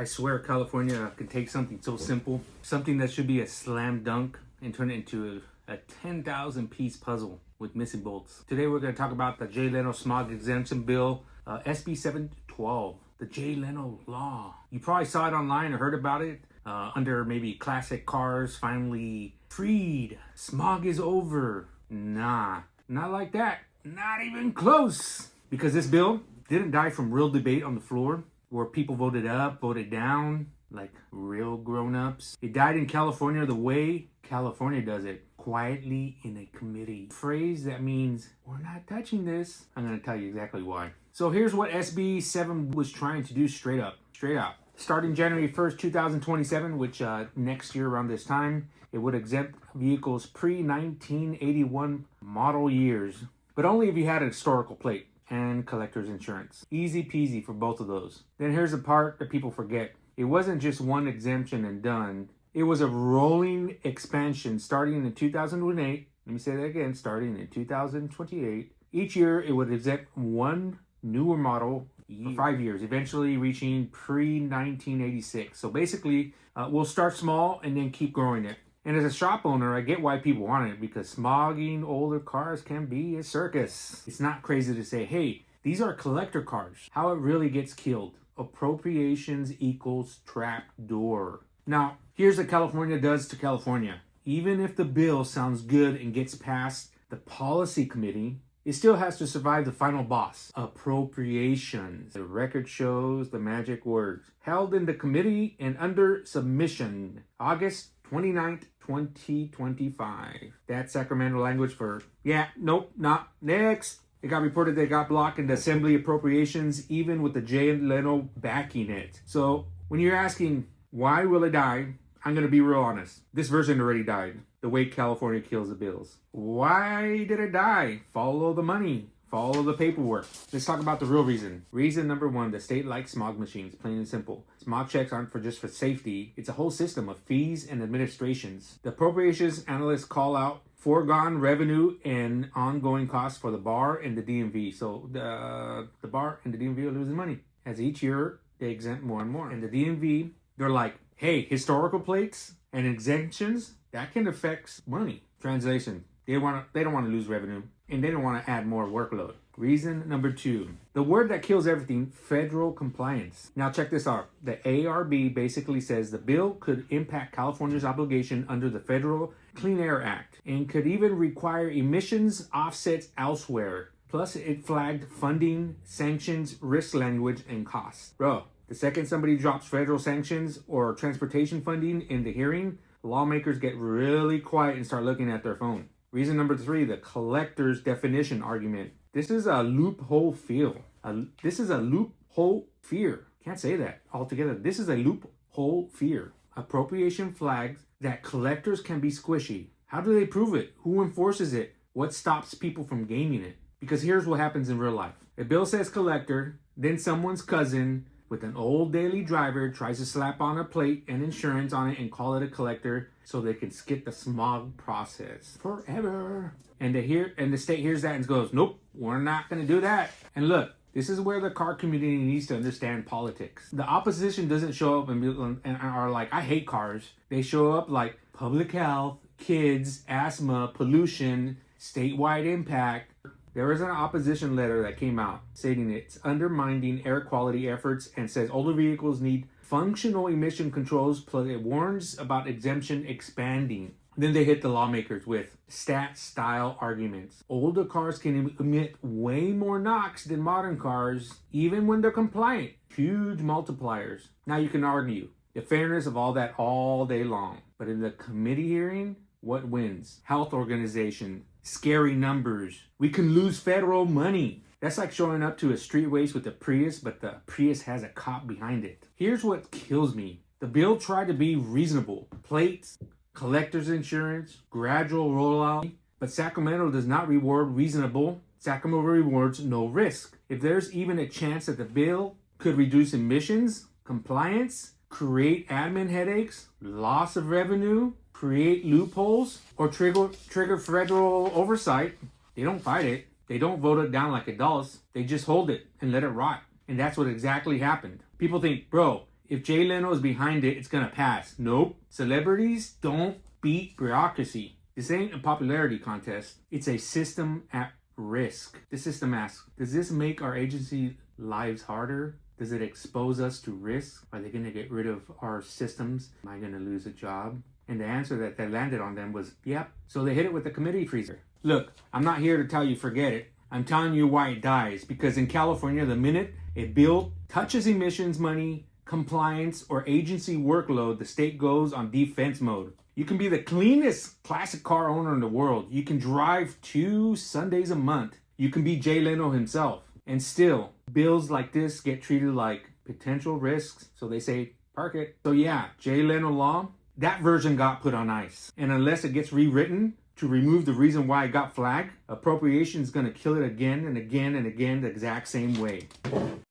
I swear California could take something so simple, something that should be a slam dunk, and turn it into a 10,000 piece puzzle with missing bolts. Today we're going to talk about the J. Leno Smog Exemption Bill, SB 712, the J. Leno Law. You probably saw it online or heard about it under maybe classic cars finally freed. Smog is over. Nah, not like that. Not even close. Because this bill didn't die from real debate on the floor, where people voted up, voted down, like real grown-ups. It died in California the way California does it, quietly in a committee. Phrase that means, we're not touching this. I'm gonna tell you exactly why. So here's what SB 7 was trying to do straight up. Starting January 1st, 2027, which next year around this time, it would exempt vehicles pre-1981 model years, but only if you had a historical plate and collector's insurance. Easy peasy for both of those. Then here's the part that people forget. It wasn't just one exemption and done. It was a rolling expansion starting in 2008. Let me say that again, starting in 2028. Each year it would exempt one newer model for 5 years, eventually reaching pre-1986. So basically, we'll start small and then keep growing it. And as a shop owner, I get why people want it, because smogging older cars can be a circus. It's not crazy to say, hey, these are collector cars. How it really gets killed. Appropriations equals trap door. Now, here's what California does to California. Even if the bill sounds good and gets past the policy committee, it still has to survive the final boss, appropriations. The record shows the magic words. Held in the committee and under submission, August 29th, 2025. That's Sacramento language for, yeah, nope, not next. It got reported they got blocked in the Assembly Appropriations, even with the J. Leno backing it. So when you're asking, why will it die? I'm going to be real honest. This version already died. The way California kills the bills. Why did it die? Follow the money. Follow the paperwork. Let's talk about the real reason. Reason number one, the state likes smog machines, plain and simple. Smog checks aren't just for safety. It's a whole system of fees and administrations. The appropriations analysts call out foregone revenue and ongoing costs for the BAR and the DMV. So the BAR and the DMV are losing money. As each year, they exempt more and more. And the DMV, they're like, hey, historical plates and exemptions, that can affect money. Translation, they don't want to lose revenue, and they don't want to add more workload. Reason number two, the word that kills everything, federal compliance. Now check this out. The ARB basically says the bill could impact California's obligation under the Federal Clean Air Act and could even require emissions offsets elsewhere. Plus it flagged funding, sanctions, risk language, and costs. Bro, the second somebody drops federal sanctions or transportation funding in the hearing, lawmakers get really quiet and start looking at their phone. Reason number three, the collector's definition argument. This is a loophole fear. This is a loophole fear. Can't say that altogether. This is a loophole fear. Appropriation flags that collectors can be squishy. How do they prove it? Who enforces it? What stops people from gaming it? Because here's what happens in real life. A bill says collector, then someone's cousin with an old daily driver tries to slap on a plate and insurance on it and call it a collector so they can skip the smog process forever. And the state hears that and goes, nope, we're not going to do that. And look, this is where the car community needs to understand politics. The opposition doesn't show up and are like, I hate cars. They show up like public health, kids, asthma, pollution, statewide impact. There is an opposition letter that came out stating it's undermining air quality efforts and says older vehicles need functional emission controls, plus it warns about exemption expanding. Then they hit the lawmakers with stat-style arguments. Older cars can emit way more NOx than modern cars, even when they're compliant. Huge multipliers. Now you can argue the fairness of all that all day long. But in the committee hearing, what wins? Health organization. Scary numbers. We can lose federal money. That's like showing up to a street race with a Prius, but the Prius has a cop behind it. Here's what kills me. The bill tried to be reasonable. Plates, collector's insurance, gradual rollout. But Sacramento does not reward reasonable. Sacramento rewards no risk. If there's even a chance that the bill could reduce emissions, compliance, create admin headaches, loss of revenue, create loopholes, or trigger federal oversight, they don't fight it. They don't vote it down like adults. They just hold it and let it rot. And that's what exactly happened. People think, bro, if Jay Leno is behind it, it's gonna pass. Nope. Celebrities don't beat bureaucracy. This ain't a popularity contest. It's a system at risk. The system asks, does this make our agency lives harder? Does it expose us to risk? Are they gonna get rid of our systems? Am I gonna lose a job? And the answer that landed on them was, yep. So they hit it with the committee freezer. Look, I'm not here to tell you forget it. I'm telling you why it dies. Because in California, the minute a bill touches emissions money, compliance, or agency workload, the state goes on defense mode. You can be the cleanest classic car owner in the world. You can drive 2 Sundays a month. You can be Jay Leno himself. And still, bills like this get treated like potential risks. So they say, park it. So yeah, Jay Leno law, that version got put on ice. And unless it gets rewritten to remove the reason why it got flagged, appropriation is going to kill it again and again and again the exact same way.